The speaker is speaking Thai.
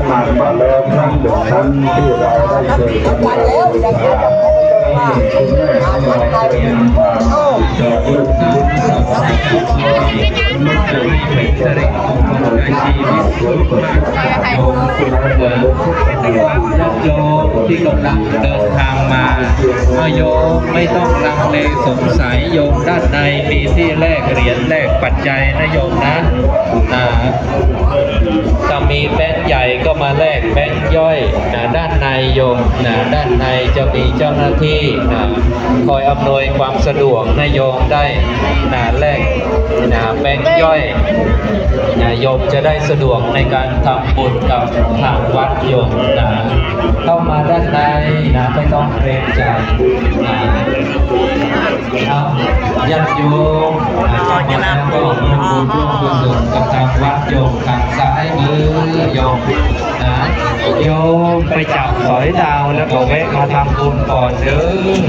ผ่านมาแล้วทั้งหมดนั้นที่เราได้เคยทำมาแล้วคุณแม่ของเราเป็นดอกลูกศิษย์จะไม่เป็นจะได้ของชีวิตโยมคุณแม่ญาติโยมที่กำลังเดินทางมาโยมไม่ต้องลังเลสงสัยโยมด้านในมีที่แลกเหรียญแลกปัจจัยนะโยมนะถ้ามีแบงค์ใหญ่ก็มาแลกแบงค์ย่อยด้านในโยมด้านในจะมีเจ้าหน้าที่คอยอำนวยความสะดวกให้โยมได้แลกแบงค์ย่อยโยมจะได้สะดวกในการทำบุญกับทางวัดโยมเข้ามาด้านในไม่ต้องเกรงใจญาติโยมเข้ามาแล้วก็ร่วมบุญร่วมกุศลกับทางวัดโยมทางซ้ายมือโยมโยมไปจับสอยดาวแล้วก็แวะมาทำบุญก่อนเด้อ